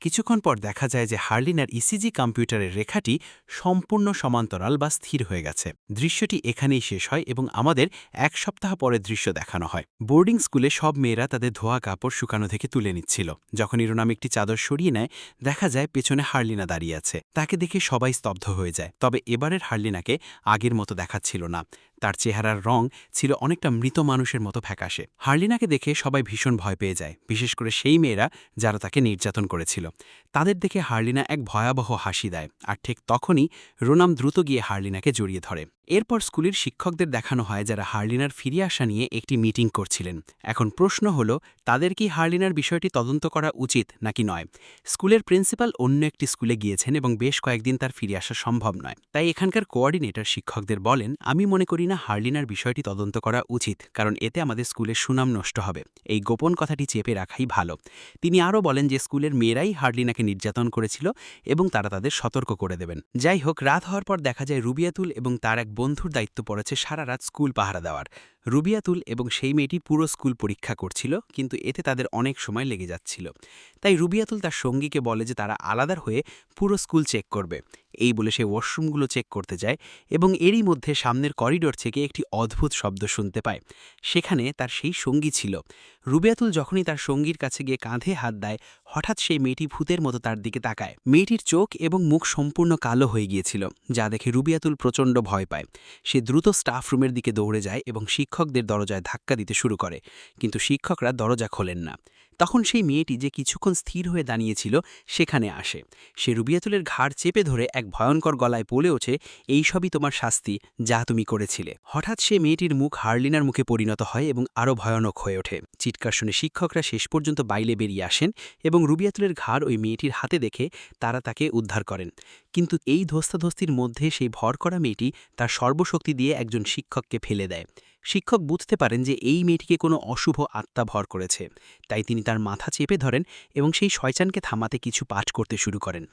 কিছুক্ষণ পর দেখা যায় যে হার্লিনার ইসিজি কম্পিউটারের রেখাটি সম্পূর্ণ সমান্তরাল বা স্থির হয়ে গেছে। দৃশ্যটি এখানেই শেষ হয় এবং আমাদের ১ সপ্তাহ পরের দৃশ্য দেখানো হয়। বোর্ডিং স্কুলে সব মেয়েরা তাদের ধোয়া কাপড় শুকানো থেকে তুলে নিচ্ছিল। যখন ইরোনাম একটি চাদর সরিয়ে নেয়, দেখা যায় পেছনে হার্লিনা দাঁড়িয়ে আছে। তাকে দেখে সবাই স্তব্ধ হয়ে যায়। তবে এবারের হার্লিনাকে আগের মতো দেখাচ্ছিল না। তার চেহারার রং ছিল অনেকটা মৃত মানুষের মতো ফ্যাকাশে। হার্লিনাকে দেখে সবাই ভীষণ ভয় পেয়ে যায়, বিশেষ করে সেই মেয়েরা যারা তাকে নির্যাতন করেছিল। তাদের দেখে হার্লিনা এক ভয়াবহ হাসি দেয়, আর ঠিক তখনই রোনাম দ্রুত গিয়ে হার্লিনাকে জড়িয়ে ধরে। এরপর স্কুলের শিক্ষকদের দেখানো হয় যারা হার্লিনার ফিরে আসা নিয়ে একটি মিটিং করছিলেন। এখন প্রশ্ন হলো, তাদের কি হার্লিনার বিষয়টি তদন্ত করা উচিত নাকি নয়? স্কুলের প্রিন্সিপাল অন্য একটি স্কুলে গিয়েছেন এবং বেশ কয়েকদিন তার ফিরে আসা সম্ভব নয়। তাই এখানকার কোঅর্ডিনেটর শিক্ষকদের বলেন, আমি মনে করি না হার্লিনার বিষয়টি তদন্ত করা উচিত, কারণ এতে আমাদের স্কুলের সুনাম নষ্ট হবে। এই গোপন কথাটি চেপে রাখাই ভালো। তিনি আরও বলেন যে স্কুলের মেয়েরাই হার্লিনাকে নির্যাতন করেছিল এবং তারা তাদের সতর্ক করে দেবেন। যাই হোক, রাত হওয়ার পর দেখা যায় রুবিয়াতুল এবং তার এক বন্ধুর দায়িত্ব পড়েছে সারা রাত স্কুল পাহারা দেওয়ার। রুবিয়াতুল এবং সেই মেয়েটি পুরো স্কুল পরীক্ষা করছিল, কিন্তু এতে তাদের অনেক সময় লেগে যাচ্ছিল। তাই রুবিয়াতুল তার সঙ্গীকে বলে যে তারা আলাদা হয়ে পুরো স্কুল চেক করবে। এই বলে সে ওয়াশরুমগুলো চেক করতে যায় এবং এরই মধ্যে সামনের করিডোর থেকে একটি অদ্ভুত শব্দ শুনতে পায়। সেখানে তার সেই সঙ্গী ছিল। রুবিয়াতুল যখনই তার সঙ্গীর কাছে গিয়ে কাঁধে হাত দেয়, হঠাৎ সেই মেয়েটি ভূতের মতো তার দিকে তাকায়। মেয়েটির চোখ এবং মুখ সম্পূর্ণ কালো হয়ে গিয়েছিল, যা দেখে রুবিয়াতুল প্রচণ্ড ভয় পায়। সে দ্রুত স্টাফ রুমের দিকে দৌড়ে যায় এবং শিক্ষকদের দরজায় ধাক্কা দিতে শুরু করে, কিন্তু শিক্ষকরা দরজা খোলেন না। তখন সেই মেয়েটি যে কিছুক্ষণ স্থির হয়ে দাঁড়িয়েছিল সেখানে আসে। সে রুবিয়াতুলের ঘাড় চেপে ধরে এক ভয়ঙ্কর গলায় বলে ওঠে, এই সবই তোমার শাস্তি, যা তুমি করেছিলে। হঠাৎ সে মেয়েটির মুখ হার্লিনার মুখে পরিণত হয় এবং আরও ভয়ানক হয়ে ওঠে। চিৎকার শুনে শিক্ষকরা শেষ পর্যন্ত বাইরে বেরিয়ে আসেন এবং রুবিয়াতুলের ঘাড় ওই মেয়েটির হাতে দেখে তারা তাকে উদ্ধার করেন। কিন্তু এই ধস্তাধস্তির মধ্যে সেই ভর করা মেয়েটি তার সর্বশক্তি দিয়ে একজন শিক্ষককে ফেলে দেয়। শিক্ষক বুঝতে পারেন যে এই মেয়েটিকে কোনো অশুভ আত্মা ভর করেছে, তাই তিনি তার মাথা চেপে ধরেন এবং সেই শয়তানকে থামাতে কিছু পাঠ করতে শুরু করেন।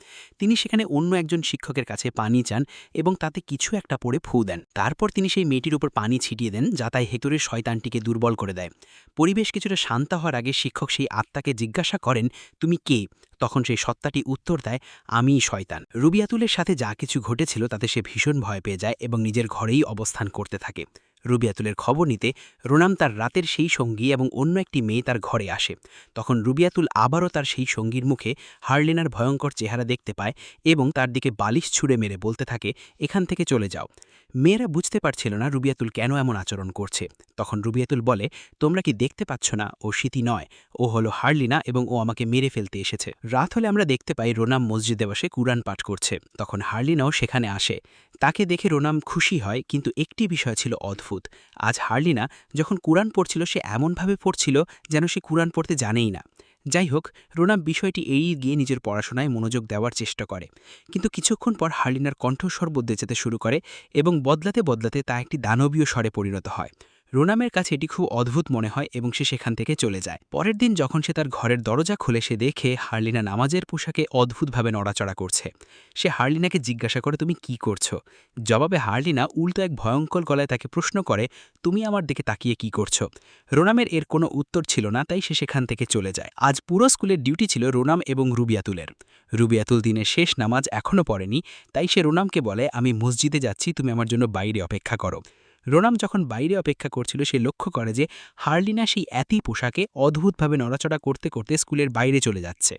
তিনি সেখানে অন্য একজন শিক্ষকের কাছে পানি চান এবং তাতে কিছু একটা পড়ে ফু দেন। তারপর তিনি সেই মেয়েটির উপর পানি ছিটিয়ে দেন, যা তাই হেতরের শয়তানটিকে দুর্বল করে দেয়। পরিবেশ কিছুটা শান্ত হওয়ার আগে শিক্ষক সেই আত্মাকে জিজ্ঞাসা করেন, তুমি কে? তখন সেই সত্তাটি উত্তর দেয়, আমিই শয়তান। রুবিয়াতুলের সাথে যা কিছু ঘটেছিল তাতে সে ভীষণ ভয় পেয়ে যায় এবং নিজের ঘরেই অবস্থান করতে থাকে। রুবিয়াতুলের খবর নিতে রোনাম তার রাতের সেই সঙ্গী এবং অন্য একটি মেয়ে তার ঘরে আসে। তখন রুবিয়াতুল আবারও তার সেই সঙ্গীর মুখে হার্লিনার ভয়ঙ্কর চেহারা দেখতে পায় এবং তার দিকে বালিশ ছুঁড়ে মেরে বলতে থাকে, এখান থেকে চলে যাও। মেয়েরা বুঝতে পারছিল না রুবিয়াতুল কেন এমন আচরণ করছে। তখন রুবিয়াতুল বলে, তোমরা কি দেখতে পাচ্ছ না ও স্মৃতি নয়, ও হলো হার্লিনা এবং ও আমাকে মেরে ফেলতে এসেছে। রাত হলে আমরা দেখতে পাই রোনাম মসজিদে বসে কুরআন পাঠ করছে। তখন হার্লিনাও সেখানে আসে। তাকে দেখে রোনাম খুশি হয়, কিন্তু একটি বিষয় ছিল অদ্ভুত। আজ হার্লিনা যখন কুরআন পড়ছিল সে এমনভাবে পড়ছিল যেন সে কুরআন পড়তে জানেই না। যাই হোক, রোনাম বিষয়টি এড়িয়ে গিয়ে নিজের পড়াশোনায় মনোযোগ দেওয়ার চেষ্টা করে। কিন্তু কিছুক্ষণ পর হার্লিনার কণ্ঠস্বর বদলে যেতে শুরু করে এবং বদলাতে বদলাতে তা একটি দানবীয় স্বরে পরিণত হয়। রোনামের কাছে এটি খুব অদ্ভুত মনে হয় এবং সে সেখান থেকে চলে যায়। পরের দিন যখন সে তার ঘরের দরজা খুলে, সে দেখে হার্লিনা নামাজের পোশাকে অদ্ভুতভাবে নড়াচড়া করছে। সে হার্লিনাকে জিজ্ঞাসা করে, তুমি কি করছো? জবাবে হার্লিনা উল্টো এক ভয়ঙ্কর গলায় তাকে প্রশ্ন করে, তুমি আমার দিকে তাকিয়ে কি করছো? রোনামের এর কোনো উত্তর ছিল না, তাই সে সেখান থেকে চলে যায়। আজ পুরো স্কুলের ডিউটি ছিল রোনাম এবং রুবিয়াতুলের। রুবিয়াতুল দিনের শেষ নামাজ এখনও পড়েনি, তাই সে রোনামকে বলে, আমি মসজিদে যাচ্ছি, তুমি আমার জন্য বাইরে অপেক্ষা করো। রোনাম যখন বাইরে অপেক্ষা করছিল সে লক্ষ্য করে যে হার্লিনা সেই একই পোশাকে অদ্ভুতভাবে নড়াচড়া করতে করতে স্কুলের বাইরে চলে যাচ্ছে।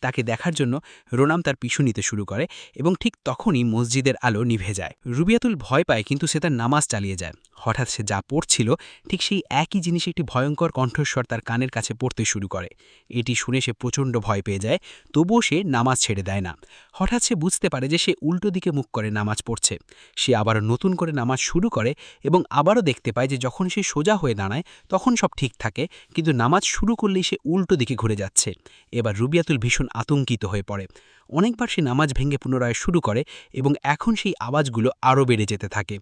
তাকে দেখার জন্য রোনাম তার পিছু নিতে শুরু করে এবং ঠিক তখনই মসজিদের আলো নিভে যায়। রুবিয়াতুল ভয় পায়, কিন্তু সে তার নামাজ চালিয়ে যায়। হঠাৎ সে যা পড়ছিল ঠিক সেই একই জিনিস একটি ভয়ঙ্কর কণ্ঠস্বর তার কানের কাছে পড়তে শুরু করে। এটি শুনে সে প্রচণ্ড ভয় পেয়ে যায়, তবুও সে নামাজ ছেড়ে দেয় না। হঠাৎ সে বুঝতে পারে যে সে উল্টো দিকে মুখ করে নামাজ পড়ছে। সে আবারও নতুন করে নামাজ শুরু করে এবং আবারও দেখতে পায় যে যখন সে সোজা হয়ে দাঁড়ায় তখন সব ঠিক থাকে, কিন্তু নামাজ শুরু করলেই সে উল্টো দিকে ঘুরে যাচ্ছে। এবার রুবিয়াতুল ভীষণ আতঙ্কিত হয়ে পড়ে। অনেকবার সে নামাজ ভেঙে পুনরায় শুরু করে এবং এখন সেই আওয়াজগুলো আরও বেড়ে যেতে থাকে।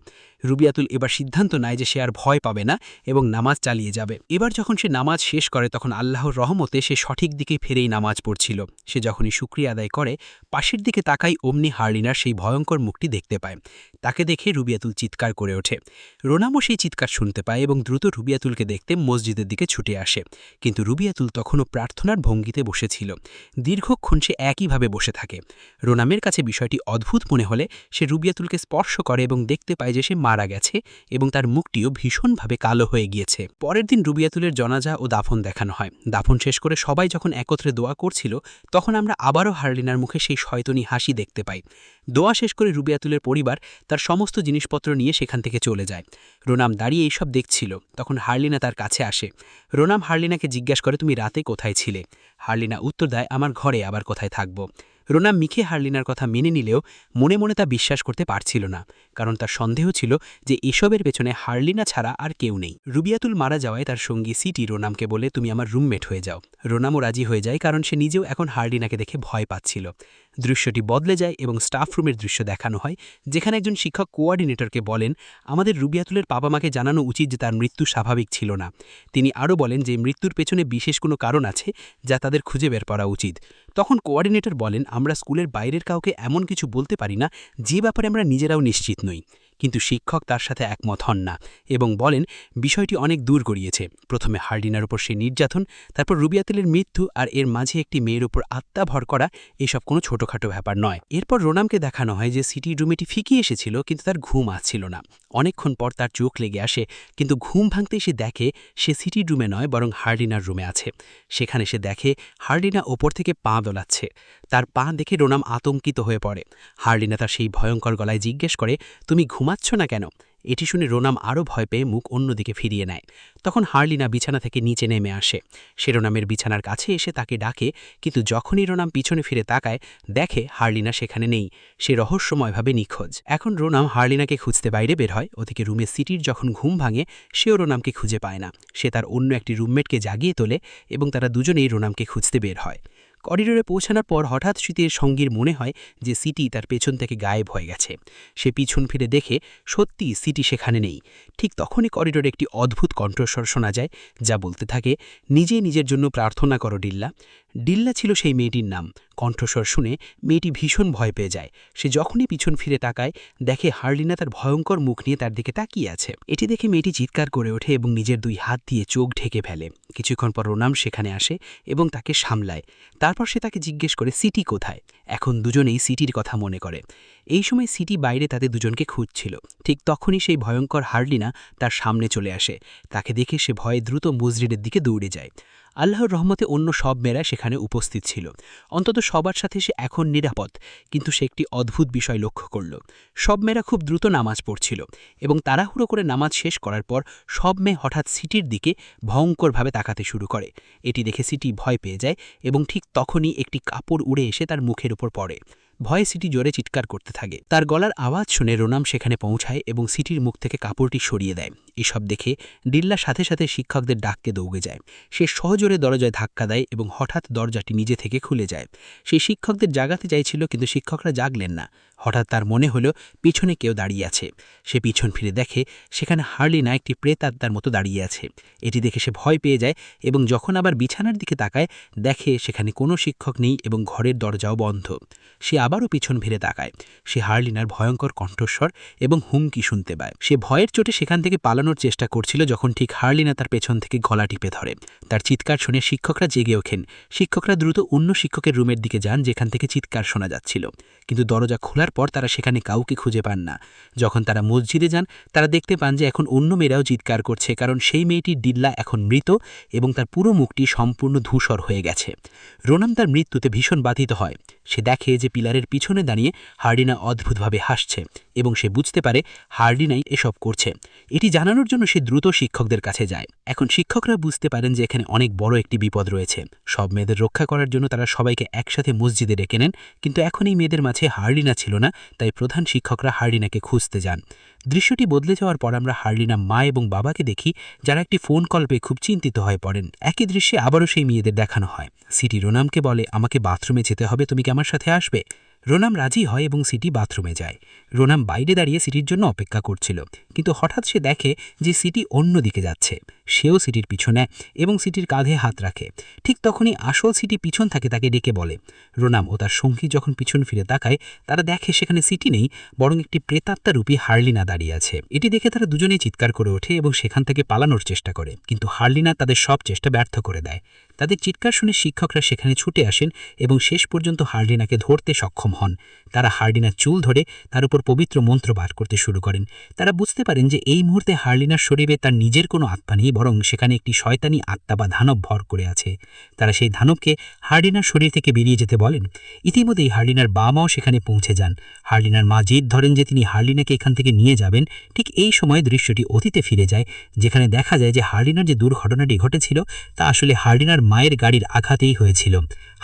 রুবিয়াতুল এবার সিদ্ধান্ত নেয় যে সে আর ভয় পাবে না এবং নামাজ চালিয়ে যাবে। এবার যখন সে নামাজ শেষ করে তখন আল্লাহর রহমতে সে সঠিক দিকে ফিরেই নামাজ পড়ছিল। সে যখনই শুকরিয়া আদায় করে পাশের দিকে তাকাই, অমনি হার্লিনার সেই ভয়ঙ্কর মুখটি দেখতে পায়। তাকে দেখে রুবিয়াতুল চিৎকার করে ওঠে। রোনামও সেই চিৎকার শুনতে পায় এবং দ্রুত রুবিয়াতুলকে দেখতে মসজিদের দিকে ছুটে আসে, কিন্তু রুবিয়াতুল তখনও প্রার্থনার ভঙ্গিতে বসেছিল। দীর্ঘ দীর্ঘক্ষণ সে একইভাবে বসে থাকে। রোনামের কাছে বিষয়টি অদ্ভুত মনে হলে সে রুবিয়াতুলকে স্পর্শ করে এবং দেখতে পায় যে সে মারা গেছে এবং তার মুখটিও ভীষণভাবে কালো হয়ে গিয়েছে। পরের দিন রুবিয়াতুলের জানাজা ও দাফন দেখানো হয়। দাফন শেষ করে সবাই যখন একত্রে দোয়া করছিল, তখন আমরা আবারও হার্লিনার মুখে সেই শয়তানি হাসি দেখতে পাই। দোয়া শেষ করে রুবিয়াতুলের পরিবার তার সমস্ত জিনিসপত্র নিয়ে সেখান থেকে চলে যায়। রোনাম দাঁড়িয়ে এইসব দেখছিল। তখন হার্লিনা তার কাছে আসে। রোনাম হার্লিনাকে জিজ্ঞাসা করে, তুমি রাতে কোথায় ছিলে? হার্লিনা উত্তর দেয়, আমার ঘরে আবার কোথায় থাকব। রোনাম মিখে হার্লিনার কথা মেনে নিলেও মনে মনে তা বিশ্বাস করতে পারছিল না, কারণ তার সন্দেহ ছিল যে এসবের পেছনে হার্লিনা ছাড়া আর কেউ নেই। রুবিয়াতুল মারা যাওয়ায় তার সঙ্গী সিটি রোনামকে বলে, তুমি আমার রুমমেট হয়ে যাও। রোনামও রাজি হয়ে যায়, কারণ সে নিজেও এখন হার্লিনাকে দেখে ভয় পাচ্ছিল। দৃশ্যটি বদলে যায় এবং স্টাফ রুমের দৃশ্য দেখানো হয়, যেখানে একজন শিক্ষক কোঅর্ডিনেটরকে বলেন, আমাদের রুবিয়াতুলের বাবা মাকে জানানো উচিত যে তার মৃত্যু স্বাভাবিক ছিল না। তিনি আরও বলেন যে মৃত্যুর পেছনে বিশেষ কোনো কারণ আছে যা তাদের খুঁজে বের করা উচিত। তখন কোঅর্ডিনেটর বলেন, আমরা স্কুলের বাইরের কাউকে এমন কিছু বলতে পারি না যে ব্যাপারে আমরা নিজেরাও নিশ্চিত নই। কিন্তু শিক্ষক তার সাথে একমত হন না এবং বলেন, বিষয়টি অনেক দূর গড়িয়েছে। প্রথমে হার্লিনার উপর সেই নির্যাতন, তারপর রুবিয়াতুলের মৃত্যু, আর এর মাঝে একটি মেয়ের উপর আত্মা ভর করা, এসব কোনো ছোটোখাটো ব্যাপার নয়। এরপর রোনামকে দেখানো হয় যে সিটির রুমেটি ফিকে এসেছিল, কিন্তু তার ঘুম আসছিল না। অনেকক্ষণ পর তার চোখ লেগে আসে, কিন্তু ঘুম ভাঙতেই সে দেখে সে সিটির রুমে নয়, বরং হার্লিনার রুমে আছে। সেখানে সে দেখে হার্লিনা ওপর থেকে পা দোলাচ্ছে। তার পা দেখে রোনাম আতঙ্কিত হয়ে পড়ে। হার্লিনা তার সেই ভয়ঙ্কর গলায় জিজ্ঞেস করে, তুমি ঘুমাচ্ছ না কেন? এটি শুনে রোনাম আরও ভয় পেয়ে মুখ অন্যদিকে ফিরিয়ে নেয়। তখন হার্লিনা বিছানা থেকে নিচে নেমে আসে। সে রোনামের বিছানার কাছে এসে তাকে ডাকে, কিন্তু যখনই রোনাম পিছনে ফিরে তাকায়, দেখে হার্লিনা সেখানে নেই। সে রহস্যময়ভাবে নিখোঁজ। এখন রোনাম হার্লিনাকে খুঁজতে বাইরে বের হয়। ওদিকে রুমে সিটির যখন ঘুম ভাঙে, সেও রোনামকে খুঁজে পায় না। সে তার অন্য একটি রুমমেটকে জাগিয়ে তোলে এবং তারা দুজনেই রোনামকে খুঁজতে বের হয়। করিডোরে পৌঁছানোর পর হঠাৎ স্মৃতির সঙ্গীর মনে হয় যে সিটি তার পেছন থেকে গায়েব হয়ে গেছে। সে পিছন ফিরে দেখে সত্যি সিটি সেখানে নেই। ঠিক তখনই করিডোরে একটি অদ্ভুত কণ্ঠস্বর শোনা যায়, যা বলতে থাকে, নিজে নিজের জন্য প্রার্থনা করো ডিল্লা। ডিল্লা ছিল সেই মেয়েটির নাম। কণ্ঠস্বর শুনে মেয়েটি ভীষণ ভয় পেয়ে যায়। সে যখনই পিছন ফিরে তাকায়, দেখে হার্লিনা তার ভয়ঙ্কর মুখ নিয়ে তার দিকে তাকিয়ে আছে। এটি দেখে মেয়েটি চিৎকার করে ওঠে এবং নিজের দুই হাত দিয়ে চোখ ঢেকে ফেলে। কিছুক্ষণ পর রোনাম সেখানে আসে এবং তাকে সামলায়। তারপর সে তাকে জিজ্ঞেস করে, সিটি কোথায়? এখন দুজনেই সিটির কথা মনে করে। এই সময় সিটি বাইরে তাদের দুজনকে খুঁজছিল। ঠিক তখনই সেই ভয়ঙ্কর হার্লিনা তার সামনে চলে আসে। তাকে দেখে সে ভয়ে দ্রুত মসজিদের দিকে দৌড়ে যায়। আল্লাহর রহমতে অন্য সব মেয়েরা সেখানে উপস্থিত ছিল। অন্তত সবার সাথে সে এখন নিরাপদ। কিন্তু সে একটি অদ্ভুত বিষয় লক্ষ্য করল। সব মেয়েরা খুব দ্রুত নামাজ পড়ছিল এবং তাড়াহুড়ো করে নামাজ শেষ করার পর সব মেয়ে হঠাৎ সিটির দিকে ভয়ঙ্করভাবে তাকাতে শুরু করে। এটি দেখে সিটি ভয় পেয়ে যায় এবং ঠিক তখনই একটি কাপড় উড়ে এসে তার মুখের উপর পড়ে। ভয়ে সিটি জোরে চিৎকার করতে থাকে। তার গলার আওয়াজ শুনে রোনাম সেখানে পৌঁছায় এবং সিটির মুখ থেকে কাপড়টি সরিয়ে দেয়। এসব দেখে ডিল্লা সাথে সাথে শিক্ষকদের ডাককে দৌড়ে যায়। সে সহজোরে দরজায় ধাক্কা দেয় এবং হঠাৎ দরজাটি নিজে থেকে খুলে যায়। সেই শিক্ষকদের জাগাতে চাইছিল, কিন্তু শিক্ষকরা জাগলেন না। হঠাৎ তার মনে হলো পিছনে কেউ দাঁড়িয়ে আছে। সে পিছন ফিরে দেখে সেখানে হার্লিনা একটি প্রেতাত্মার মতো দাঁড়িয়ে আছে। এটি দেখে সে ভয় পেয়ে যায় এবং যখন আবার বিছানার দিকে তাকায়, দেখে সেখানে কোনো শিক্ষক নেই এবং ঘরের দরজাও বন্ধ। সে আবারও পিছন ফিরে তাকায়। সে হার্লিনার ভয়ঙ্কর কণ্ঠস্বর এবং হুমকি শুনতে পায়। সে ভয়ের চোটে সেখান থেকে পালানোর চেষ্টা করছিল, যখন ঠিক হার্লিনা তার পেছন থেকে গলা টিপে ধরে। তার চিৎকার শুনে শিক্ষকরা জেগে ওঠেন। শিক্ষকরা দ্রুত অন্য শিক্ষকের রুমের দিকে যান, যেখান থেকে চিৎকার শোনা যাচ্ছিল। কিন্তু দরজা খোলার পর তারা সেখানে কাউকে খুঁজে পান না। যখন তারা মসজিদে যান, তারা দেখতে পান যে এখন অন্য মেয়েরাও চিৎকার করছে, কারণ সেই মেয়েটির ডিল্লা এখন মৃত এবং তার পুরো মুখটি সম্পূর্ণ ধূসর হয়ে গেছে। রোনাম তার মৃত্যুতে ভীষণ বাধিত হয়। সে দেখে যে পিলারের পিছনে দাঁড়িয়ে হার্লিনা অদ্ভুতভাবে হাসছে এবং সে বুঝতে পারে হার্লিনাই এসব করছে। এটি জানানোর জন্য সে দ্রুত শিক্ষকদের কাছে যায়। এখন শিক্ষকরা বুঝতে পারেন যে এখানে অনেক বড় একটি বিপদ রয়েছে। সব মেয়েদের রক্ষা করার জন্য তারা সবাইকে একসাথে মসজিদে ডেকে নেন, কিন্তু এখন এই মেয়েদের মাঝে হার্লিনা ছিল না, তাই প্রধান শিক্ষকরা হার্লিনাকে খুঁজতে যান। দৃশ্যটি বদলে যাওয়ার পর আমরা হার্লিনা মা এবং বাবাকে দেখি, যারা একটি ফোন কল পেয়ে খুব চিন্তিত হয়ে পড়েন। একই দৃশ্যে আবারও সেই মেয়েদের দেখানো হয়। সিটি রোনামকে বলে, আমাকে বাথরুমে যেতে হবে, তুমি কি আমার সাথে আসবে? রোনাম রাজি হয় এবং সিটি বাথরুমে যায়। রোনাম বাইরে দাঁড়িয়ে সিটির জন্য অপেক্ষা করছিল, কিন্তু হঠাৎ সে দেখে যে সিটি অন্য দিকে যাচ্ছে। সেও সিটির পিছনে এবং সিটির কাঁধে হাত রাখে। ঠিক তখনই আসল সিটি পিছন থাকে তাকে ডেকে বলে। রোনাম ও তার সঙ্গী যখন পিছন ফিরে তাকায়, তারা দেখে সেখানে সিটি নেই, বরং একটি প্রেতাত্মারূপী হার্লিনা দাঁড়িয়ে আছে। এটি দেখে তারা দুজনেই চিৎকার করে ওঠে এবং সেখান থেকে পালানোর চেষ্টা করে, কিন্তু হার্লিনা তাদের সব চেষ্টা ব্যর্থ করে দেয়। তাদের চিৎকার শুনে শিক্ষকরা সেখানে ছুটে আসেন এবং শেষ পর্যন্ত হার্লিনাকে ধরতে সক্ষম হন। তারা হার্লিনার চুল ধরে তার উপর পবিত্র মন্ত্র পাঠ করতে শুরু করেন। তারা বুঝতে পারেন যে এই মুহূর্তে হার্লিনার শরীরে তার নিজের কোনো আত্মা নেই, বরং সেখানে একটি শয়তানি আত্মা বা দানব ভর করে আছে। তারা সেই দানবকে হার্লিনার শরীর থেকে বেরিয়ে যেতে বলেন। ইতিমধ্যেই হার্লিনার বাবা মাও সেখানে পৌঁছে যান। হার্লিনার মা জিদ ধরেন যে তিনি হার্লিনাকে এখান থেকে নিয়ে যাবেন। ঠিক এই সময় দৃশ্যটি অতীতে ফিরে যায়, যেখানে দেখা যায় যে হার্লিনার যে দুর্ঘটনাটি ঘটেছিল তা আসলে হার্লিনার মায়ের গাড়ির আঘাতেই হয়েছিল।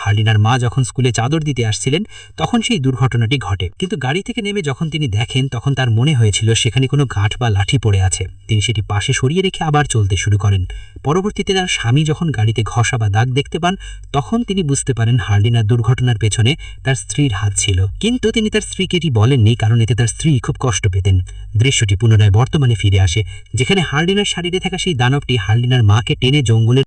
হার্লিনার মা যখন স্কুলে চাদর দিতে আসছিলেন তখন সেই দুর্ঘটনাটি ঘটে, কিন্তু গাড়ি থেকে নেমে যখন তিনি দেখেন তখন তার মনে হয়েছিল সেখানে কোনো গাঁট বা লাঠি পড়ে আছে। তিনি সেটি পাশে সরিয়ে রেখে আবার চলতে শুরু করেন। পরবর্তীতে তার স্বামী যখন গাড়িতে ঘষা বা দাগ দেখতে পান তখন তিনি বুঝতে পারেন হার্লিনার দুর্ঘটনার পেছনে তার স্ত্রীর হাত ছিল, কিন্তু তিনি তার স্ত্রীকে এটি বলেননি, কারণ এতে তার স্ত্রী খুব কষ্ট পেতেন। দৃশ্যটি পুনরায় বর্তমানে ফিরে আসে, যেখানে হার্লিনার শরীরে থাকা সেই দানবটি হার্লিনার মাকে টেনে জঙ্গলের